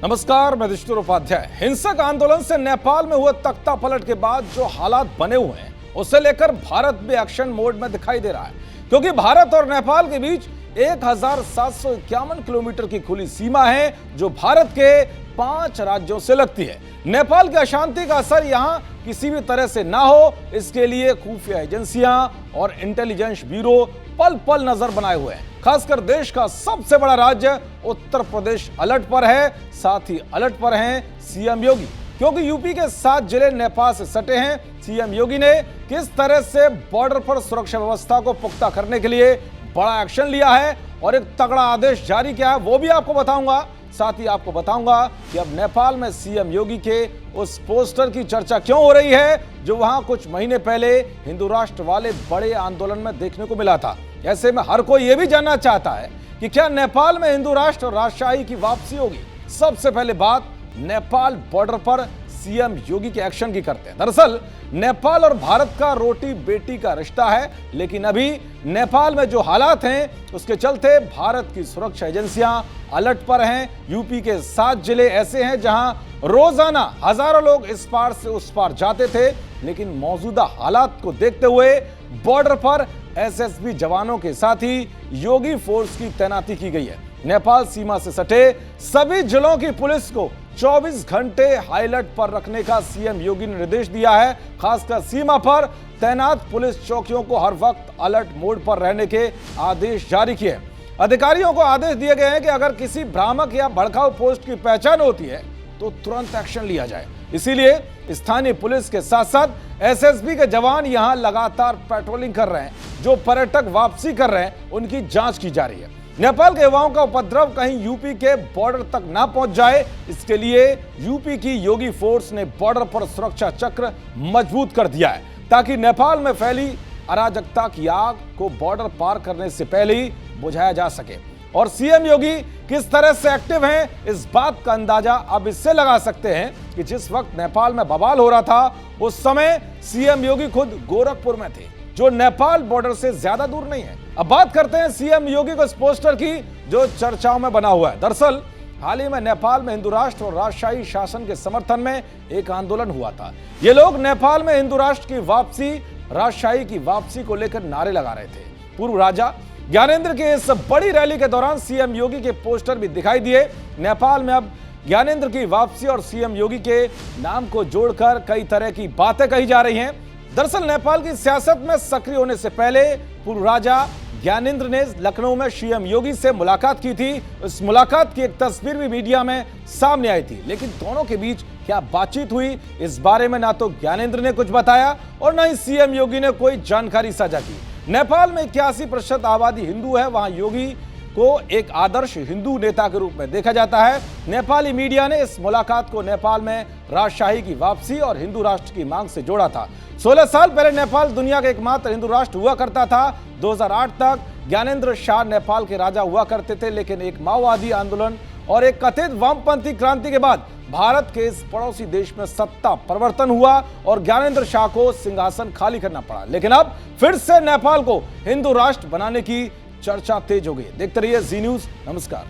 नमस्कार, मैं विष्णु उपाध्याय। हिंसक आंदोलन से नेपाल में हुए तख्ता पलट के बाद जो हालात बने हुए हैं उसे लेकर भारत भी एक्शन मोड में दिखाई दे रहा है, क्योंकि भारत और नेपाल के बीच 1751 किलोमीटर की खुली सीमा है जो भारत के 5 राज्यों से लगती है। नेपाल की अशांति का असर यहां किसी भी तरह से ना हो, इसके लिए खुफिया एजेंसियां और इंटेलिजेंस ब्यूरो पल पल नजर बनाए हुए हैं। खासकर देश का सबसे बड़ा राज्य उत्तर प्रदेश अलर्ट पर है, साथ ही अलर्ट पर हैं सीएम योगी, क्योंकि यूपी के 7 जिले नेपाल से सटे हैं। सीएम योगी ने किस तरह से बॉर्डर पर सुरक्षा व्यवस्था को पुख्ता करने के लिए बड़ा एक्शन लिया है और एक तगड़ा आदेश जारी किया है, वो भी आपको बताऊंगा। साथ ही आपको बताऊंगा कि अब नेपाल में सीएम योगी के उस पोस्टर की चर्चा क्यों हो रही है जो वहां कुछ महीने पहले हिंदू राष्ट्र वाले बड़े आंदोलन में देखने को मिला था। ऐसे में हर कोई यह भी जानना चाहता है कि क्या नेपाल में हिंदू राष्ट्र और राजशाही की वापसी होगी। सबसे पहले बात नेपाल बॉर्डर पर सीएम योगी के एक्शन की करते हैं। दरअसल नेपाल और भारत का रोटी बेटी का रिश्ता है, लेकिन अभी नेपाल में जो हालात हैं उसके चलते भारत की सुरक्षा एजेंसियां अलर्ट पर हैं। यूपी के 7 जिले ऐसे हैं जहां रोजाना हजारों लोग इस पार से उस पार जाते थे, लेकिन मौजूदा हालात को देखते हुए बॉर्डर पर एसएसबी जवानों के साथ ही योगी फोर्स की तैनाती की गई है। नेपाल सीमा से सटे सभी जिलों की पुलिस को 24 घंटे हाई अलर्ट पर रखने का सीएम योगी ने निर्देश दिया है। खासकर सीमा पर तैनात पुलिस चौकियों को हर वक्त अलर्ट मोड पर रहने के आदेश जारी किए। अधिकारियों को आदेश दिए गए हैं कि अगर किसी भ्रामक या भड़काऊ पोस्ट की पहचान होती है तो तुरंत एक्शन लिया जाए। इसीलिए स्थानीय पुलिस के साथ साथ एसएसबी के जवान यहां लगातार पेट्रोलिंग कर रहे हैं। जो पर्यटक वापसी कर रहे हैं उनकी जांच की जा रही है। नेपाल के युवाओं का उपद्रव कहीं यूपी के बॉर्डर तक ना पहुंच जाए, इसके लिए यूपी की योगी फोर्स ने बॉर्डर पर सुरक्षा चक्र मजबूत कर दिया है, ताकि नेपाल में फैली अराजकता की आग को बॉर्डर पार करने से पहले ही बुझाया जा सके। और सीएम योगी किस तरह से एक्टिव हैं, इस बात का अंदाजा अब इससे लगा सकते हैं कि जिस वक्त नेपाल में बवाल हो रहा था उस समय सीएम योगी खुद गोरखपुर में थे, जो नेपाल बॉर्डर से ज्यादा दूर नहीं है। अब बात करते हैं सीएम योगी को इस पोस्टर की जो चर्चाओं में बना हुआ है। दरअसल हाल ही में नेपाल में हिंदू राष्ट्र और राजशाही शासन के समर्थन में एक आंदोलन हुआ था। ये लोग नेपाल में हिंदू राष्ट्र की वापसी, राजशाही की वापसी को लेकर नारे लगा रहे थे। पूर्व राजा ज्ञानेंद्र के इस बड़ी रैली के दौरान सीएम योगी के पोस्टर भी दिखाई दिए। नेपाल में अब ज्ञानेंद्र की वापसी और सीएम योगी के नाम को जोड़कर कई तरह की बातें कही जा रही हैं। दरअसल नेपाल की सियासत में सक्रिय होने से पहले पूर्व राजा ज्ञानेंद्र ने लखनऊ में सीएम योगी से मुलाकात की थी। इस मुलाकात की एक तस्वीर भी मीडिया में सामने आई थी, लेकिन दोनों के बीच क्या बातचीत हुई इस बारे में ना तो ज्ञानेंद्र ने कुछ बताया और ना ही सीएम योगी ने कोई जानकारी साझा की। नेपाल में 81% आबादी हिंदू है, वहां योगी को एक आदर्श हिंदू नेता के रूप में देखा जाता है। नेपाली मीडिया ने इस मुलाकात को नेपाल में राजशाही की वापसी और हिंदू राष्ट्र की मांग से जोड़ा था। 16 साल पहले नेपाल दुनिया का एकमात्र हिंदू राष्ट्र हुआ करता था। 2008 तक ज्ञानेंद्र शाह नेपाल के राजा हुआ करते थे, लेकिन एक माओवादी आंदोलन और एक कथित वामपंथी क्रांति के बाद भारत के इस पड़ोसी देश में सत्ता परिवर्तन हुआ और ज्ञानेंद्र शाह को सिंहासन खाली करना पड़ा। लेकिन अब फिर से नेपाल को हिंदू राष्ट्र बनाने की चर्चा तेज हो गई। देखते रहिए जी न्यूज़। नमस्कार।